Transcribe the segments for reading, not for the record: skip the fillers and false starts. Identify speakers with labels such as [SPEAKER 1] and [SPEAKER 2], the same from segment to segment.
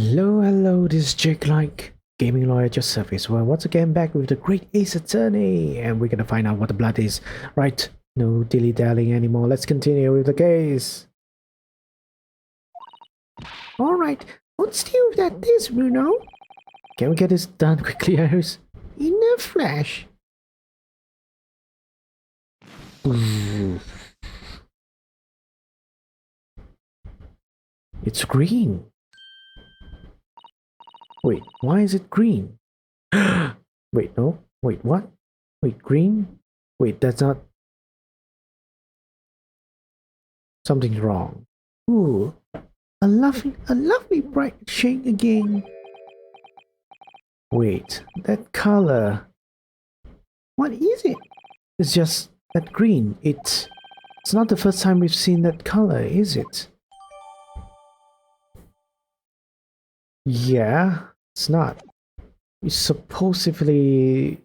[SPEAKER 1] Hello, this is Jake Like, gaming lawyer at your service. Well, once again back with the Great Ace Attorney, and we're gonna find out what the blood is. Right, no dilly-dallying anymore. Let's continue with the case. Alright, what's deal with that this, Bruno? Can we get this done quickly, Iris? In a flash. It's green. Wait, why is it green? Wait, no. Wait, what? Wait, green? Wait, that's not... Something's wrong. Ooh, a lovely bright shade again. Wait, that color. What is it? It's just that green. It's not the first time we've seen that color, is it? Yeah, it's not. It's supposedly...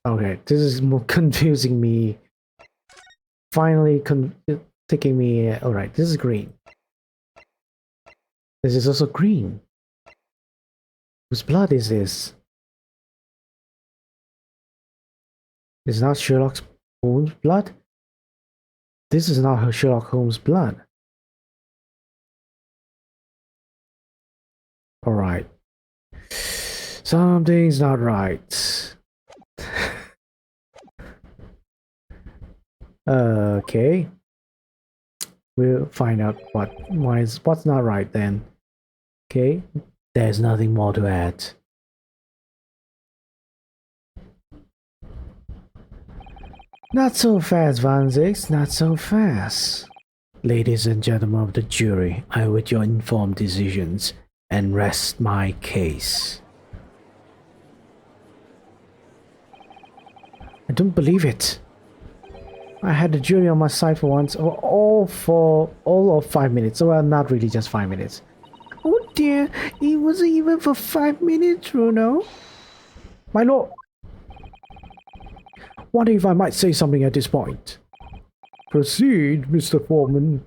[SPEAKER 1] Okay, this is more confusing me. Finally taking me... Alright, this is green. This is also green. Whose blood is this? It's not Sherlock Holmes' blood? This is not Sherlock Holmes' blood. Alright. Something's not right. Okay. We'll find out what's not right then. Okay. There's nothing more to add. Not so fast, Van Zix, not so fast. Ladies and gentlemen of the jury, I await your informed decisions and rest my case. I don't believe it. I had the jury on my side for once, all of 5 minutes. Well, not really just 5 minutes. Oh dear, it wasn't even for 5 minutes, Bruno. My lord. What if I might say something at this point? Proceed, Mr. Foreman.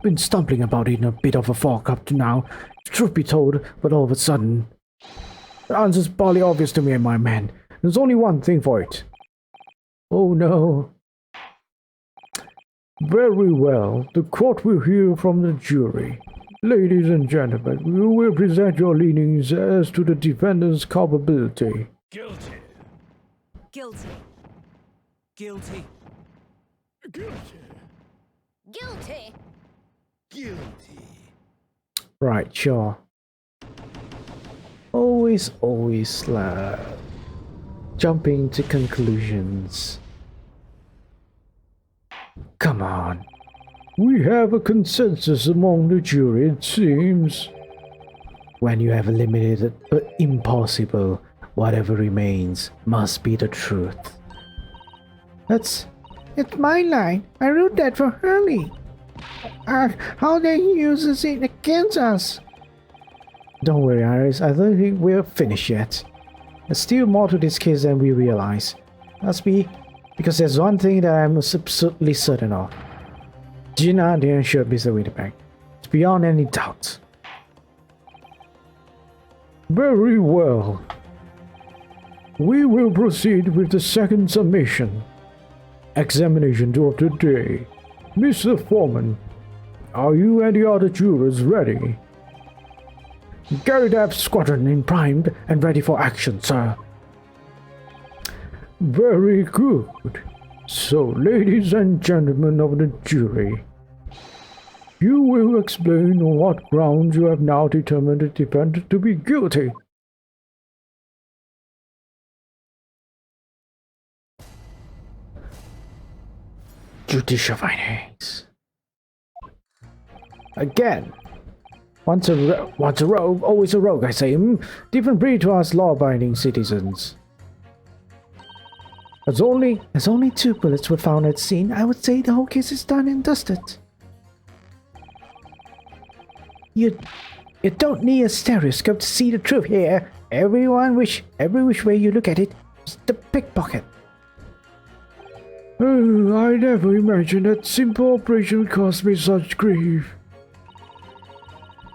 [SPEAKER 1] Been stumbling about it in a bit of a fog up to now. Truth be told, but all of a sudden... The answer's barely obvious to me and my man. There's only one thing for it. Oh no. Very well, the court will hear from the jury. Ladies and gentlemen, you will present your leanings as to the defendant's culpability.
[SPEAKER 2] Guilty.
[SPEAKER 3] Guilty.
[SPEAKER 2] Guilty.
[SPEAKER 4] Guilty.
[SPEAKER 3] Guilty.
[SPEAKER 4] Guilty.
[SPEAKER 1] Right, sure. Always jumping to conclusions. Come on.
[SPEAKER 4] We have a consensus among the jury, it seems.
[SPEAKER 1] When you have eliminated but impossible, whatever remains must be the truth. It's my line. I wrote that for Hurley. How they uses it against us? Don't worry, Iris. I don't think we're finished yet. There's still more to this case than we realize. Must be because there's one thing that I'm absolutely certain of. Gina didn't shoot Mr. Winterberg. It's beyond any doubt.
[SPEAKER 4] Very well. We will proceed with the second submission. Examination of the day. Mr. Foreman, are you and the other jurors ready?
[SPEAKER 1] Garrett squadron in primed and ready for action, sir.
[SPEAKER 4] Very good. So, ladies and gentlemen of the jury, you will explain on what grounds you have now determined the defendant to be guilty.
[SPEAKER 1] Judicial findings. Again. Once a rogue, always a rogue, I say. Different breed to us law-abiding citizens. As only 2 bullets were found at scene, I would say the whole case is done and dusted. You don't need a stereoscope to see the truth here. Every which way you look at it, it's the pickpocket.
[SPEAKER 4] Oh, I never imagined that simple operation would cause me such grief.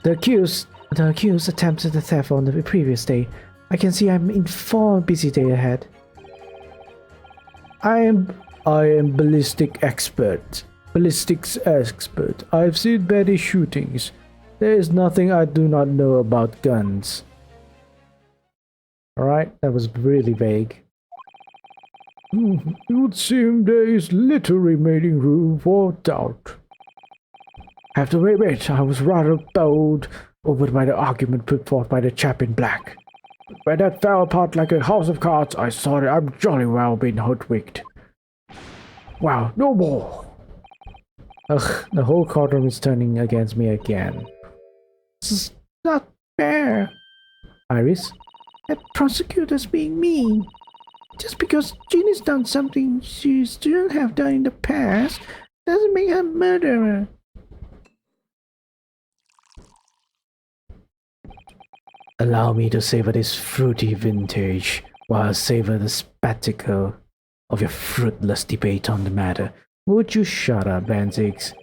[SPEAKER 1] The accused The accused attempted the theft on the previous day. I can see I'm in for a busy day ahead.
[SPEAKER 4] I am ballistics expert. I've seen many shootings. There is nothing I do not know about guns.
[SPEAKER 1] Alright, that was really vague.
[SPEAKER 4] It would seem there is little remaining room for doubt.
[SPEAKER 1] Have to admit, I was rather bowled over by the argument put forth by the chap in black.
[SPEAKER 4] When that fell apart like a house of cards, I saw that I'm jolly well been hoodwinked. Wow, no more!
[SPEAKER 1] Ugh, the whole courtroom is turning against me again.
[SPEAKER 4] This is not fair.
[SPEAKER 1] Iris?
[SPEAKER 3] The prosecutor's being mean. Just because Jean has done something she shouldn't have done in the past doesn't make her a murderer.
[SPEAKER 1] Allow me to savor this fruity vintage while I savor the spectacle of your fruitless debate on the matter. Would you shut up, Benzix?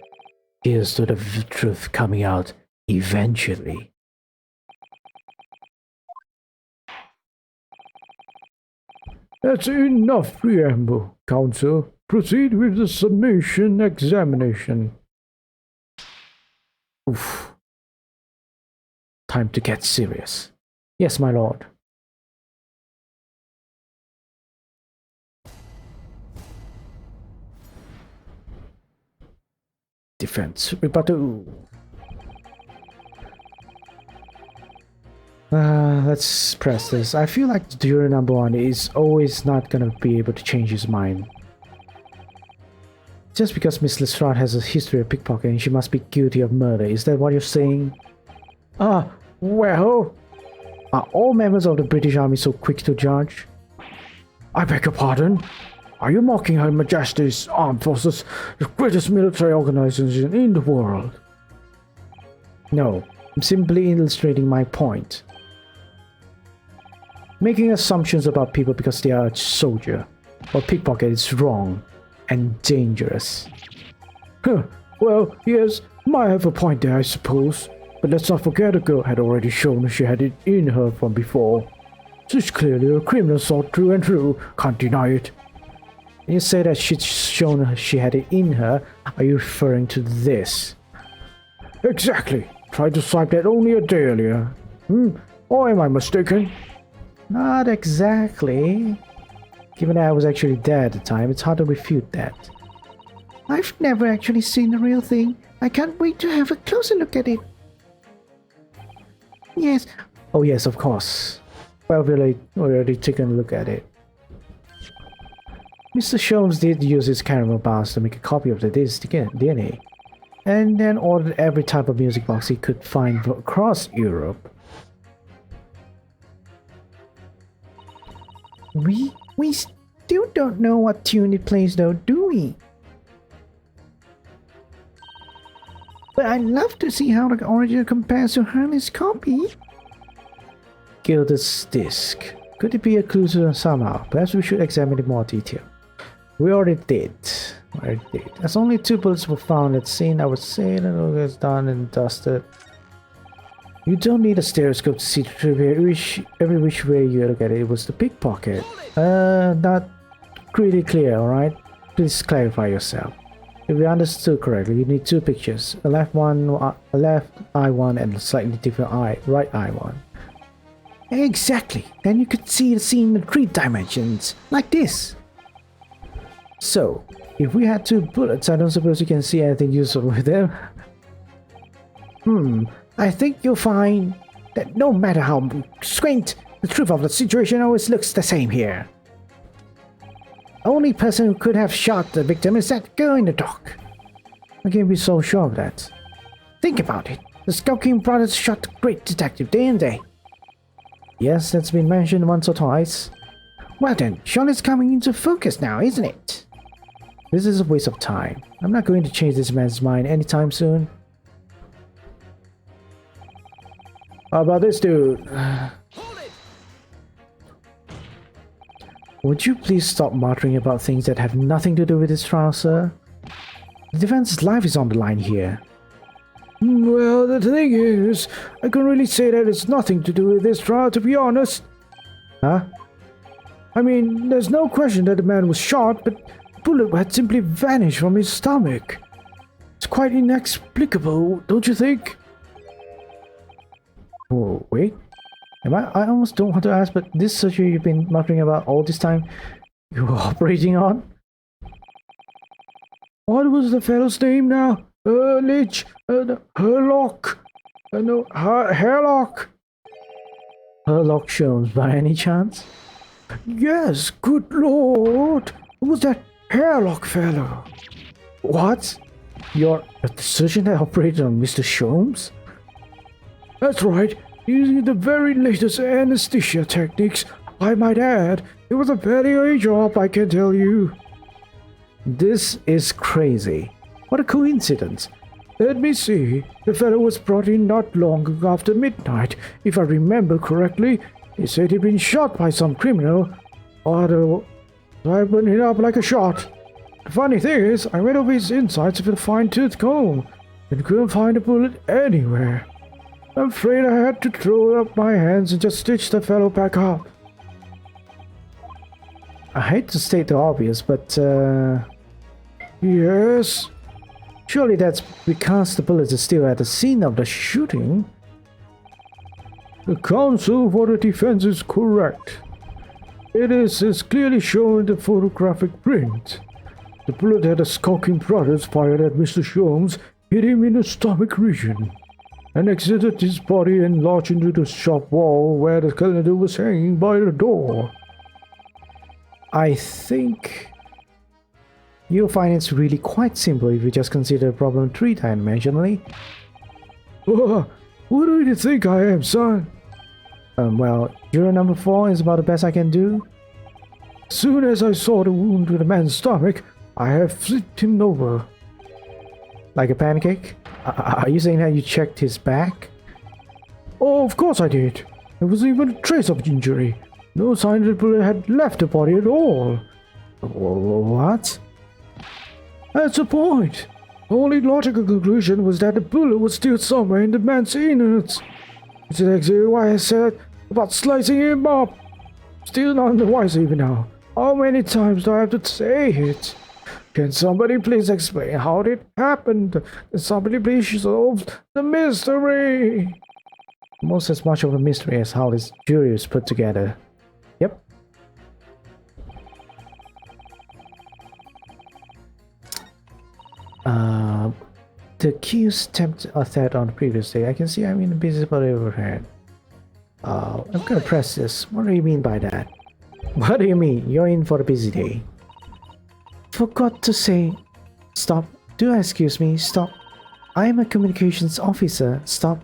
[SPEAKER 1] Here's to the truth coming out eventually.
[SPEAKER 4] That's enough preamble, counsel. Proceed with the summation examination.
[SPEAKER 1] Oof. Time to get serious. Yes, my lord. Defense rebuttal. Let's press this. I feel like the juror number 1 is always not gonna be able to change his mind. Just because Miss Lestrade has a history of pickpocketing, she must be guilty of murder. Is that what you're saying?
[SPEAKER 4] Well...
[SPEAKER 1] Are all members of the British Army so quick to judge?
[SPEAKER 4] I beg your pardon? Are you mocking Her Majesty's Armed Forces, the greatest military organization in the world?
[SPEAKER 1] No, I'm simply illustrating my point. Making assumptions about people because they are a soldier or pickpocket is wrong and dangerous.
[SPEAKER 4] Well, yes, might have a point there, I suppose. But let's not forget the girl had already shown she had it in her from before. She's clearly a criminal sort through and through, can't deny it.
[SPEAKER 1] When you say that she's shown she had it in her, are you referring to this?
[SPEAKER 4] Exactly. Tried to swipe that only a day earlier. Or am I mistaken?
[SPEAKER 1] Not exactly. Given that I was actually there at the time, it's hard to refute that.
[SPEAKER 3] I've never actually seen the real thing. I can't wait to have a closer look at it. Yes.
[SPEAKER 1] Oh yes, of course. Well, we've already taken a look at it. Mr. Sholmes did use his caramel bars to make a copy of the DNA, and then ordered every type of music box he could find across Europe.
[SPEAKER 3] We still don't know what tune it plays though, do we? But I'd love to see how the original compares to Hurley's copy.
[SPEAKER 1] Gilda's disc. Could it be a clue to somehow? Perhaps we should examine it in more detail. We already did. As only 2 bullets were found at the scene, I would say that all is done and dusted. You don't need a stereoscope to see through every which way you look at it. It was the pickpocket. Not really clear, alright? Please clarify yourself. If we understood correctly, you need 2 pictures. A left eye one and a slightly different right eye one.
[SPEAKER 3] Exactly. Then you could see the scene in 3 dimensions, like this.
[SPEAKER 1] So, if we had 2 bullets, I don't suppose you can see anything useful with them.
[SPEAKER 3] I think you'll find that no matter how squint, the truth of the situation always looks the same here. Only person who could have shot the victim is that girl in the dock.
[SPEAKER 1] I can't be so sure of that.
[SPEAKER 3] Think about it. The Skulking brothers shot the great detective day and day.
[SPEAKER 1] Yes, that's been mentioned once or twice.
[SPEAKER 3] Well then, Charlotte's coming into focus now, isn't it?
[SPEAKER 1] This is a waste of time. I'm not going to change this man's mind anytime soon.
[SPEAKER 4] How about this dude?
[SPEAKER 1] Would you please stop muttering about things that have nothing to do with this trial, sir? The defense's life is on the line here.
[SPEAKER 4] Well, the thing is, I can really say that it's nothing to do with this trial, to be honest.
[SPEAKER 3] Huh?
[SPEAKER 4] I mean, there's no question that the man was shot, but the bullet had simply vanished from his stomach. It's quite inexplicable, don't you think?
[SPEAKER 3] Oh, wait. I almost don't want to ask, but this surgery you've been muttering about all this time, you were operating on?
[SPEAKER 4] What was the fellow's name now? Lich, Herlock. No, Hairlock.
[SPEAKER 3] Herlock Sholmes, by any chance?
[SPEAKER 4] Yes, good lord. It was that Hairlock fellow.
[SPEAKER 3] What? You're the surgeon that operated on Mr. Sholmes?
[SPEAKER 4] That's right. Using the very latest anesthesia techniques, I might add. It was a very job, I can tell you.
[SPEAKER 3] This is crazy. What a coincidence.
[SPEAKER 4] Let me see. The fellow was brought in not long after midnight. If I remember correctly, he said he'd been shot by some criminal. Or I went it up like a shot. The funny thing is, I went over his insides with a fine-tooth comb and couldn't find a bullet anywhere. I'm afraid I had to throw up my hands and just stitch the fellow back up.
[SPEAKER 3] I hate to state the obvious, but
[SPEAKER 4] Yes?
[SPEAKER 3] surely that's because the bullets are still at the scene of the shooting.
[SPEAKER 4] The counsel for the defense is correct. It is as clearly shown in the photographic print. The bullet had a skulking product fired at Mr. Sholmes, hit him in the stomach region, and exited his body and lodged into the shop wall where the calendar was hanging by the door.
[SPEAKER 3] I think you'll find it's really quite simple if you just consider the problem three-dimensionally.
[SPEAKER 4] Who do you think I am, son?
[SPEAKER 3] Well, juror number 4 is about the best I can do.
[SPEAKER 4] Soon as I saw the wound to the man's stomach, I have flipped him over.
[SPEAKER 3] Like a pancake? Are you saying that you checked his back?
[SPEAKER 4] Oh, of course I did. There was even a trace of injury. No sign that the bullet had left the body at all.
[SPEAKER 3] What?
[SPEAKER 4] That's the point. The only logical conclusion was that the bullet was still somewhere in the man's innards. It's exactly why I said about slicing him up. Still none the wiser even now. How many times do I have to say it? Can somebody please explain how it happened? Can somebody please solve the mystery?
[SPEAKER 3] Almost as much of a mystery as how this jury is put together. Yep. The accused attempted a threat on the previous day. I can see I'm in a visible overhead. I'm gonna press this. What do you mean by that? What do you mean? You're in for a busy day. Forgot to say. Stop. Do excuse me. Stop. I am a communications officer. Stop.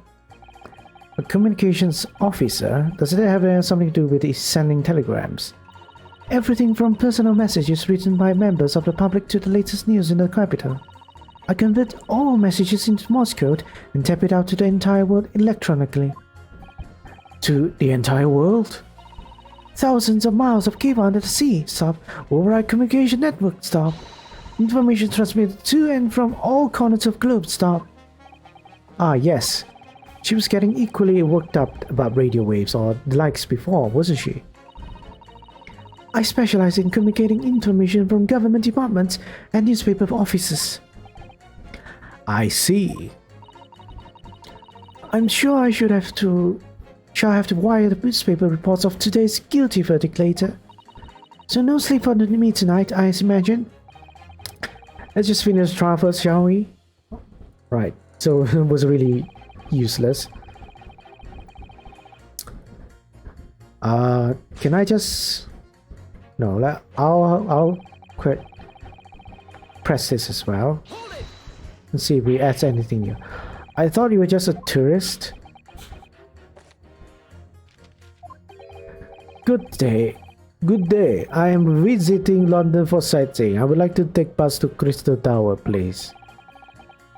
[SPEAKER 3] A communications officer? Does it have something to do with sending telegrams? Everything from personal messages written by members of the public to the latest news in the capital. I convert all messages into Morse code and tap it out to the entire world electronically. To the entire world? Thousands of miles of cable under the sea. Stop. Override communication network. Stop. Information transmitted to and from all corners of globe. Stop. Ah, yes. She was getting equally worked up about radio waves or the likes before, wasn't she? I specialize in communicating information from government departments and newspaper offices. I see. I'm sure I shall have to wire the newspaper reports of today's guilty verdict later. So no sleep for me tonight, I imagine. Let's just finish the trial first, shall we? Right, so it was really useless. Can I just... No, I'll quit. Press this as well. Let's see if we add anything new. I thought you were just a tourist. Good day. Good day. I am visiting London for sightseeing. I would like to take bus to Crystal Tower, please.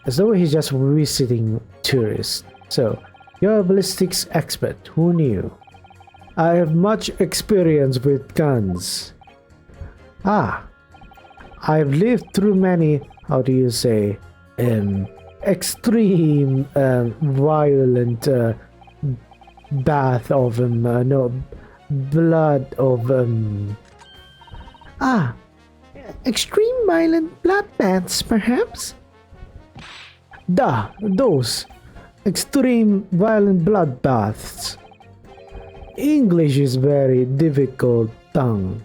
[SPEAKER 3] As though he's just visiting tourists. So, you're a ballistics expert. Who knew? I have much experience with guns. Ah. I've lived through many, how do you say,
[SPEAKER 1] extreme violent bath of no blood of
[SPEAKER 3] Extreme violent bloodbaths, perhaps?
[SPEAKER 1] those extreme violent bloodbaths. English is very difficult tongue.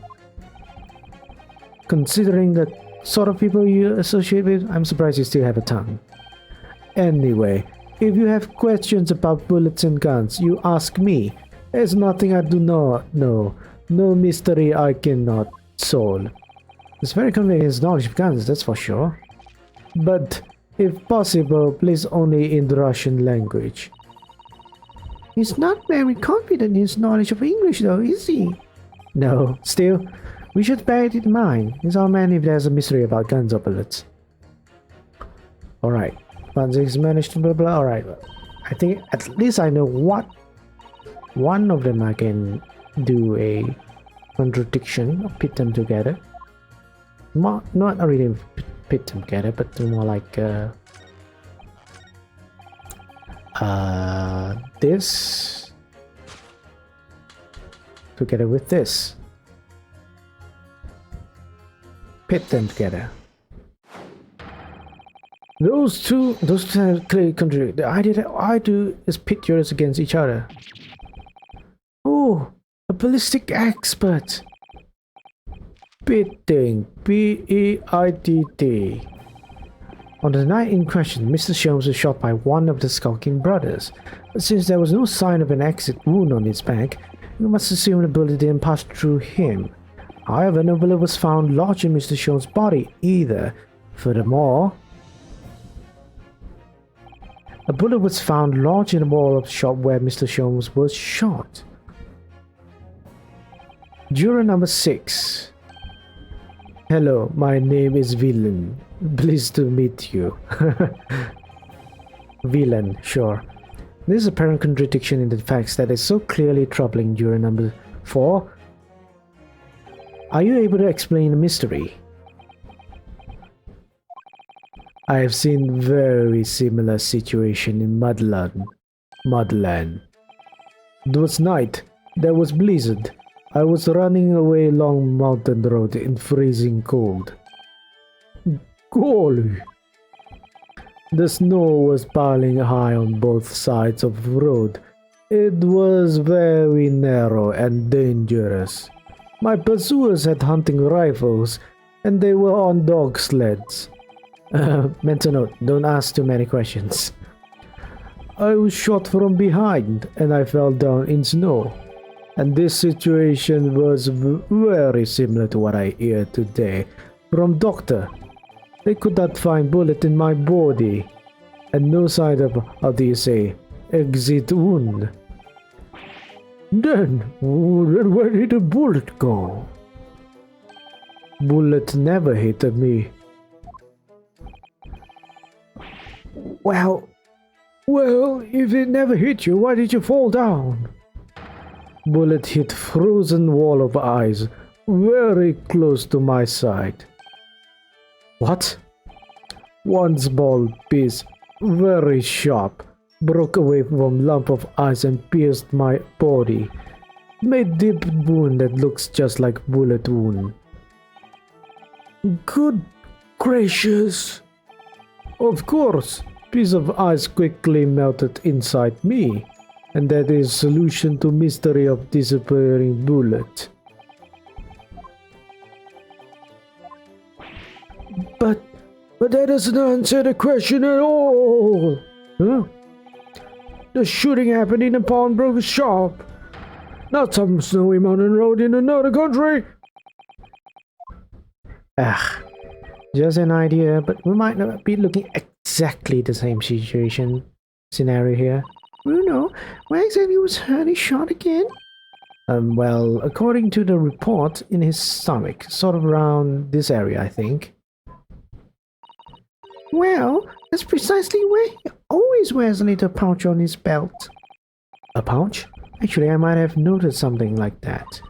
[SPEAKER 1] Considering the sort of people you associate with, I'm surprised you still have a tongue. Anyway, if you have questions about bullets and guns, you ask me. There's nothing I do not know. No mystery I cannot solve. It's very convenient his knowledge of guns, that's for sure. But, if possible, please only in the Russian language.
[SPEAKER 3] He's not very confident in his knowledge of English, though, is he?
[SPEAKER 1] No, still, we should bear it in mind. He's our man if there's a mystery about guns or bullets. Alright, once he's managed to blah blah, alright. I think at least I know what one of them I can do a contradiction or pit them together. Not really pit them together, but more like this together with this. Pit them together. Those two clearly contradict. The idea that I do is pit yours against each other. Oh, a ballistic expert. Pitting. P-E-I-T-T. On the night in question, Mr. Sholmes was shot by one of the skulking brothers. But since there was no sign of an exit wound on his back, we must assume the bullet didn't pass through him. However, no bullet was found lodged in Mr. Sholmes' body either. Furthermore, a bullet was found lodged in the wall of the shop where Mr. Sholmes was shot. Juror number 6. Hello, my name is Villain. Pleased to meet you. Villain, sure. This is a apparent contradiction in the facts that is so clearly troubling juror number 4. Are you able to explain the mystery? I have seen very similar situation in Mudland. It was night. There was blizzard. I was running away along mountain road in freezing cold. Golly! The snow was piling high on both sides of the road. It was very narrow and dangerous. My pursuers had hunting rifles, and they were on dog sleds. Mental note, don't ask too many questions. I was shot from behind, and I fell down in snow. And this situation was very similar to what I hear today from doctor. They could not find bullet in my body, and no sign of, how do you say, exit wound. Then, where did the bullet go? Bullet never hit me. Well, if it never hit you, why did you fall down? Bullet hit frozen wall of ice, very close to my side. What? One small piece, very sharp, broke away from lump of ice and pierced my body. Made deep wound that looks just like bullet wound. Good gracious! Of course, piece of ice quickly melted inside me, and that is solution to mystery of disappearing bullet. But that doesn't answer the question at all. Huh? The shooting happened in a pawnbroker's shop, not some snowy mountain road in another country. Just an idea, but we might not be looking exactly the same scenario here.
[SPEAKER 3] Bruno, where exactly was Hurley shot again?
[SPEAKER 1] Well, according to the report, in his stomach, sort of around this area, I think.
[SPEAKER 3] Well, that's precisely where he always wears a little pouch on his belt.
[SPEAKER 1] A pouch? Actually, I might have noticed something like that.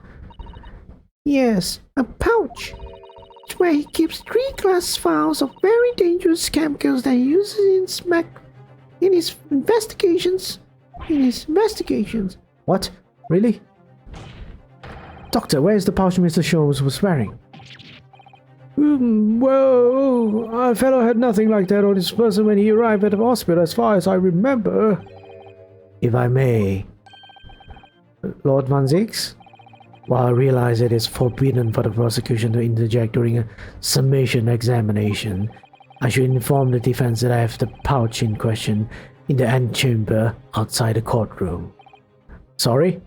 [SPEAKER 3] Yes, a pouch. It's where he keeps 3 class files of very dangerous chemicals that he uses in his investigations.
[SPEAKER 1] What? Really? Doctor, where's the pouch Mr. Sholmes was wearing?
[SPEAKER 4] Well, our fellow had nothing like that on his person when he arrived at the hospital, as far as I remember.
[SPEAKER 1] If I may, Lord Van Zix? While I realize it is forbidden for the prosecution to interject during a summation examination, I should inform the defense that I have the pouch in question in the antechamber outside the courtroom. Sorry?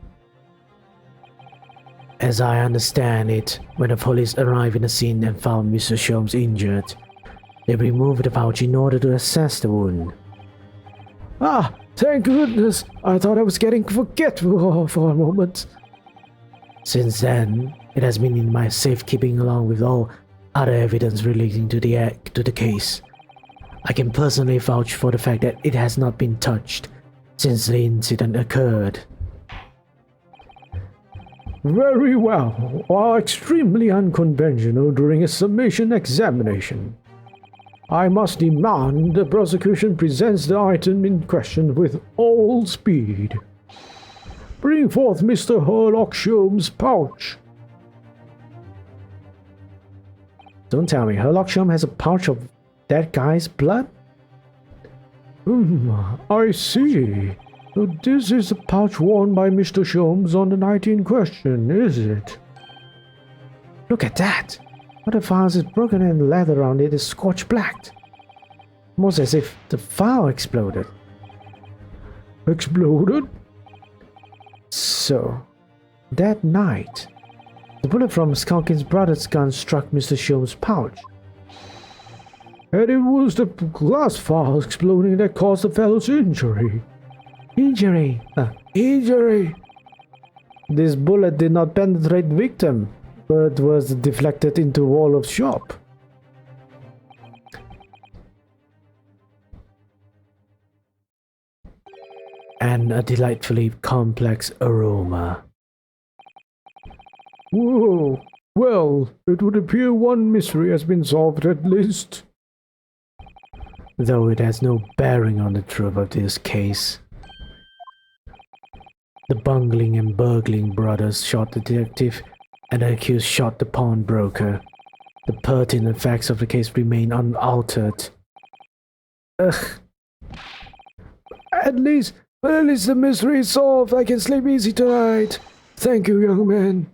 [SPEAKER 1] As I understand it, when the police arrived in the scene and found Mr. Sholmes injured, they removed the pouch in order to assess the wound.
[SPEAKER 4] Ah, thank goodness. I thought I was getting forgetful for a moment.
[SPEAKER 1] Since then, it has been in my safekeeping along with all other evidence relating to the case. I can personally vouch for the fact that it has not been touched since the incident occurred.
[SPEAKER 4] Very well. While extremely unconventional during a summation examination, I must demand the prosecution presents the item in question with all speed. Bring forth Mr. Sherlock Sholmes' pouch.
[SPEAKER 1] Don't tell me Sherlock Sholmes has a pouch of that guy's blood?
[SPEAKER 4] I see. So this is the pouch worn by Mr. Sholmes on the night in question, is it?
[SPEAKER 1] Look at that! What the files is broken and the leather around it is scorched black. Almost as if the file exploded.
[SPEAKER 4] Exploded?
[SPEAKER 1] So, that night, the bullet from Skulkin's brother's gun struck Mr. Sholmes' pouch.
[SPEAKER 4] And it was the glass file exploding that caused the fellow's injury.
[SPEAKER 1] Injury!
[SPEAKER 4] Injury!
[SPEAKER 1] This bullet did not penetrate the victim, but was deflected into the wall of the shop. And a delightfully complex aroma.
[SPEAKER 4] Whoa! Well, it would appear one mystery has been solved at least.
[SPEAKER 1] Though it has no bearing on the truth of this case. The bungling and burgling brothers shot the detective, and the accused shot the pawnbroker. The pertinent facts of the case remain unaltered.
[SPEAKER 4] Ugh. At least the mystery is solved. I can sleep easy tonight. Thank you, young man.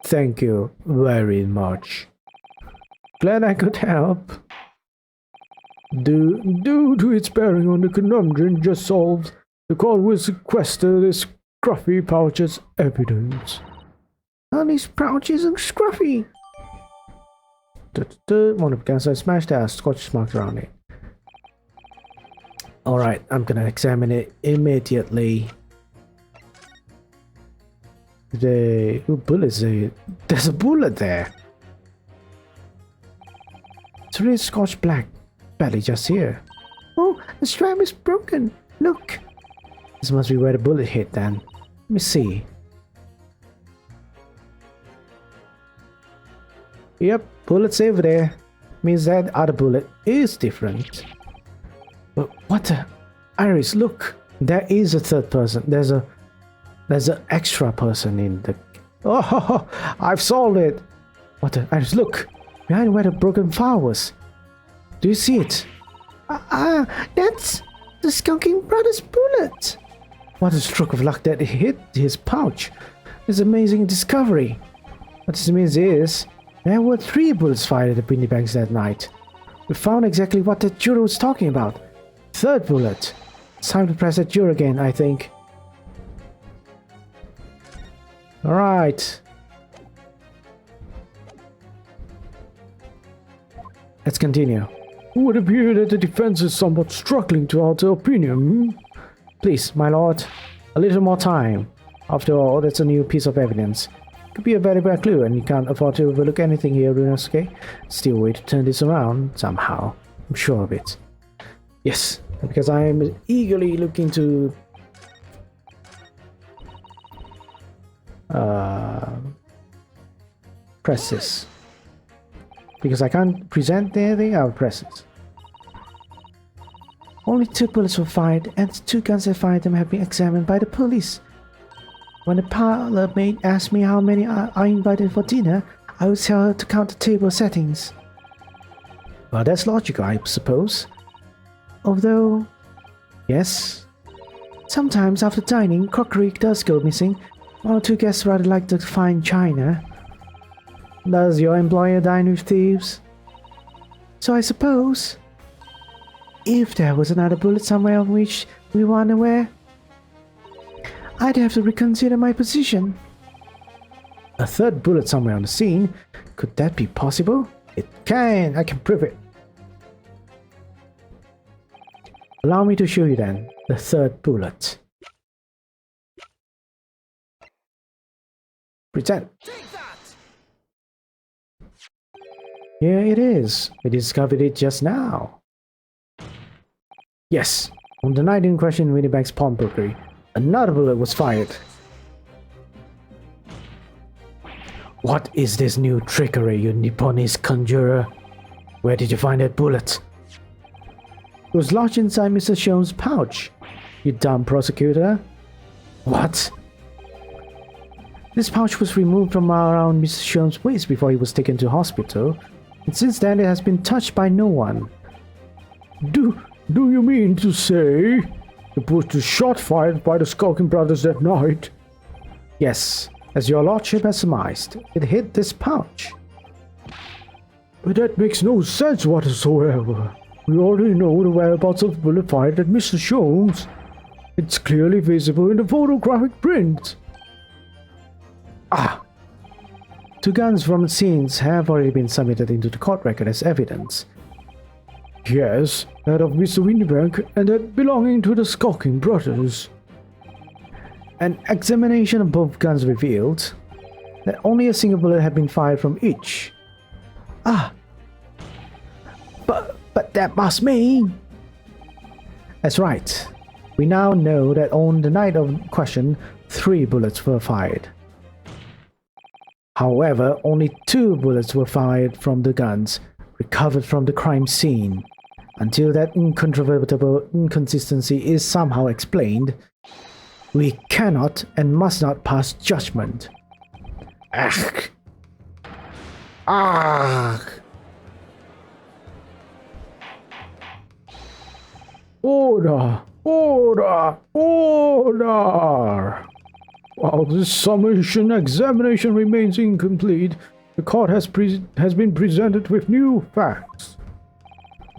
[SPEAKER 1] Thank you very much. Glad I could help.
[SPEAKER 4] Due to its bearing on the conundrum just solved, the court will sequester this scruffy pouch as evidence.
[SPEAKER 3] All these pouches are scruffy.
[SPEAKER 1] One of the guns I smashed that scotch marks around it. Alright, I'm gonna examine it immediately. Bullets there. There's a bullet there. It's really scotch black. Barely just here.
[SPEAKER 3] Oh, the strap is broken. Look.
[SPEAKER 1] This must be where the bullet hit then. Let me see. Yep, bullet's over there. Means that other bullet is different. But what the? Iris, look. There is a third person. There's an extra person in the... Oh, I've solved it. What the? Iris, look. Behind where the broken file was. Do you see it?
[SPEAKER 3] That's the Skulking Brothers bullet.
[SPEAKER 1] What a stroke of luck that it hit his pouch. It's an amazing discovery. What this means is, there were 3 bullets fired at the Pinny Banks that night. We found exactly what the juror was talking about. 3rd bullet. It's time to press that juror again, I think. Alright. Let's continue.
[SPEAKER 4] It would appear that the defense is somewhat struggling to alter opinion.
[SPEAKER 1] Please, my lord, a little more time. After all, that's a new piece of evidence. Could be a valuable clue, and you can't afford to overlook anything here, Runosuke. Still a way to turn this around, somehow. I'm sure of it. Yes, because I am eagerly looking to... press this. Because I can't present anything, I'll press this. Only 2 bullets were fired, and the 2 guns that fired them have been examined by the police. When the parlor maid asked me how many I invited for dinner, I would tell her to count the table settings. Well, that's logical, I suppose. Although, yes, sometimes after dining, crockery does go missing. 1 or 2 guests rather like to find china. Does your employer dine with thieves? So I suppose, if there was another bullet somewhere of which we were unaware, I'd have to reconsider my position. A 3rd bullet somewhere on the scene? Could that be possible? It can, I can prove it. Allow me to show you then, the 3rd bullet. Present. Here it is. We discovered it just now. Yes, on the night in question, Winnipeg's pawnbrokery, another bullet was fired. What is this new trickery, you Nipponese conjurer? Where did you find that bullet? It was lodged inside Mr. Shone's pouch. You dumb prosecutor. What? This pouch was removed from around Mr. Shone's waist before he was taken to hospital, and since then it has been touched by no one.
[SPEAKER 4] Do you mean to say it was the shot fired by the Skulking brothers that night?
[SPEAKER 1] Yes, as your lordship has surmised, it hit this pouch.
[SPEAKER 4] But that makes no sense whatsoever. We already know the whereabouts of the bullet fired at Mr. Shone's. It's clearly visible in the photographic print.
[SPEAKER 1] Ah! 2 guns from the scenes have already been submitted into the court record as evidence.
[SPEAKER 4] Yes, that of Mr. Winnipeg and that belonging to the Skulking brothers.
[SPEAKER 1] An examination of both guns revealed that only a single bullet had been fired from each. Ah! But that must mean... That's right. We now know that on the night of question, 3 bullets were fired. However, only 2 bullets were fired from the guns recovered from the crime scene. Until that incontrovertible inconsistency is somehow explained, we cannot and must not pass judgment. Ugh. Ah.
[SPEAKER 4] Order! Order! Order! While this summation examination remains incomplete, the court has been presented with new facts.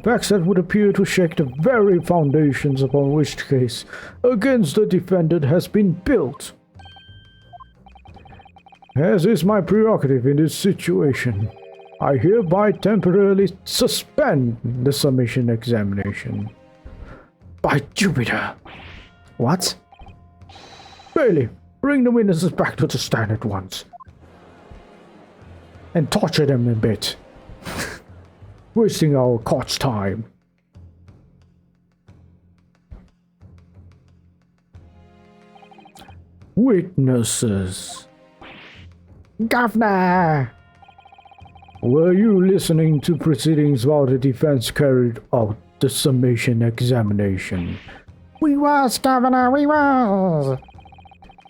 [SPEAKER 4] Facts that would appear to shake the very foundations upon which the case against the defendant has been built. As is my prerogative in this situation, I hereby temporarily suspend the summation examination.
[SPEAKER 1] By Jupiter! What?
[SPEAKER 4] Bailey, bring the witnesses back to the stand at once. And torture them a bit. Wasting our court's time. Witnesses.
[SPEAKER 1] Governor!
[SPEAKER 4] Were you listening to proceedings while the defense carried out the summation examination?
[SPEAKER 1] We was, Governor, we was!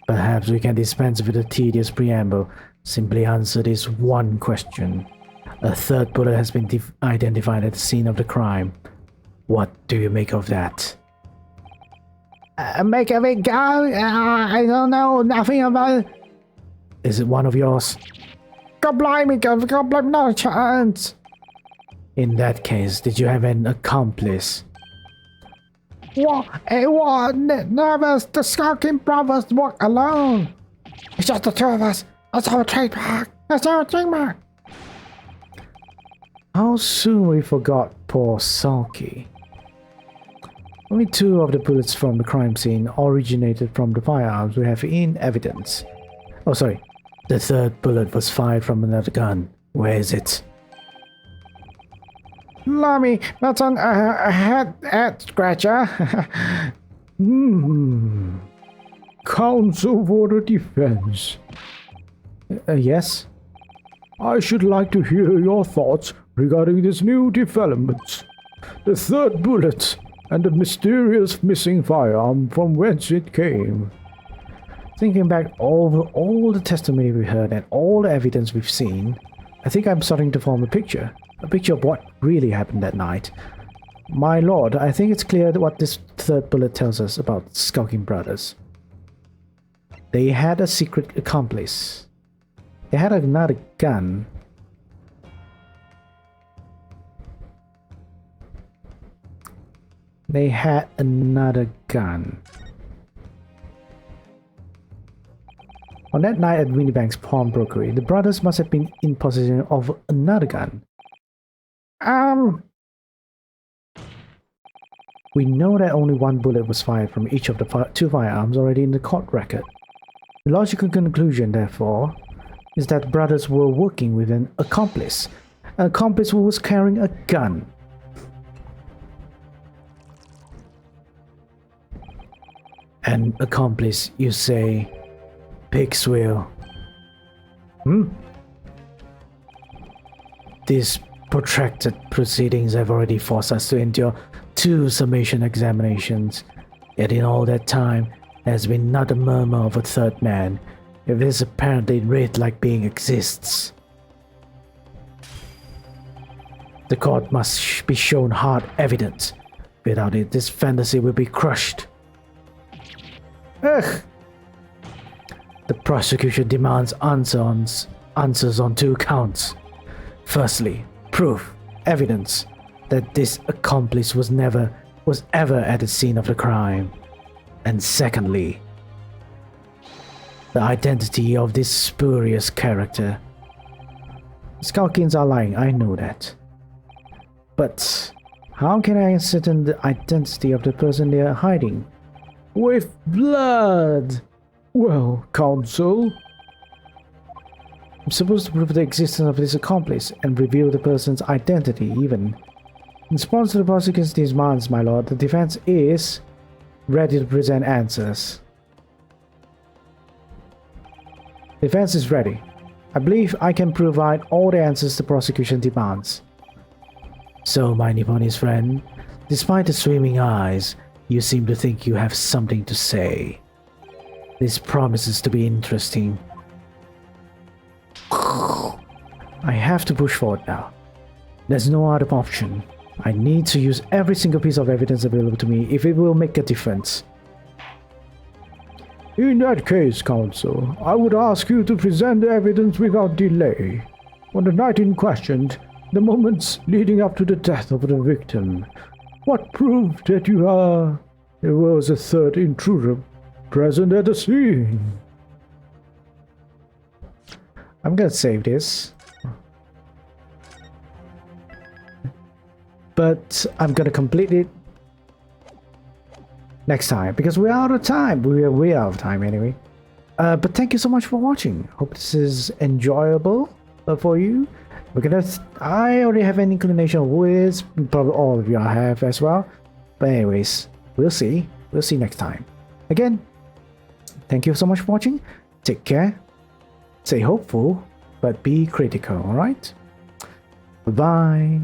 [SPEAKER 1] Perhaps we can dispense with a tedious preamble. Simply answer this one question. A 3rd bullet has been identified at the scene of the crime. What do you make of that? Make of it go? I don't know nothing about it. Is it one of yours? God blimey, God blimey, not a chance. In that case, did you have an accomplice? What? It was nervous. The Skulking brothers walk alone. It's just the 2 of us. That's our trademark. That's our trademark. How soon we forgot poor Sulky. Only 2 of the bullets from the crime scene originated from the firearms we have in evidence. Oh, sorry. The 3rd bullet was fired from another gun. Where is it? Lummy, that's an head scratcher.
[SPEAKER 4] Counsel for the defense.
[SPEAKER 1] Yes?
[SPEAKER 4] I should like to hear your thoughts regarding these new developments. The third bullet and the mysterious missing firearm from whence it came.
[SPEAKER 1] Thinking back over all the testimony we heard and all the evidence we've seen, I think I'm starting to form a picture of what really happened that night. My lord, I think it's clear that what this third bullet tells us about Skulking Brothers. They had a secret accomplice. They had another gun. They had another gun. On that night at Winniebank's pawnbrokery, the brothers must have been in possession of another gun. We know that only one bullet was fired from each of the two firearms already in the court record. The logical conclusion, therefore, is that the brothers were working with an accomplice who was carrying a gun. An accomplice, you say? Pig's wheel. These protracted proceedings have already forced us to endure 2 summation examinations. Yet in all that time, there has been not a murmur of a third man, if this apparently wraith-like being exists. The court must be shown hard evidence. Without it, this fantasy will be crushed. Ugh! The prosecution demands answers on 2 counts. Firstly, proof, evidence that this accomplice was ever at the scene of the crime. And secondly, the identity of this spurious character. Skulkins are lying, I know that. But how can I ascertain the identity of the person they are hiding? With blood!
[SPEAKER 4] Well, counsel,
[SPEAKER 1] I'm supposed to prove the existence of this accomplice and reveal the person's identity even. In response to the prosecution's demands, my lord, the defense is ready to present answers. Defense is ready. I believe I can provide all the answers the prosecution demands. So, my Nipponese friend, despite the swimming eyes, you seem to think you have something to say. This promises to be interesting. I have to push forward now. There's no other option. I need to use every single piece of evidence available to me if it will make a difference.
[SPEAKER 4] in that case, counsel, I would ask you to present the evidence without delay. On the night in question, the moments leading up to the death of the victim, what proved that there was a third intruder present at the scene?
[SPEAKER 1] I'm gonna save this. But I'm gonna complete it next time because we're out of time. We are way out of time anyway. But thank you so much for watching. Hope this is enjoyable for you. I already have an inclination of who it is. Probably all of you have as well. But anyways, we'll see. We'll see next time. Again, thank you so much for watching. Take care. Stay hopeful, but be critical, alright? Bye-bye.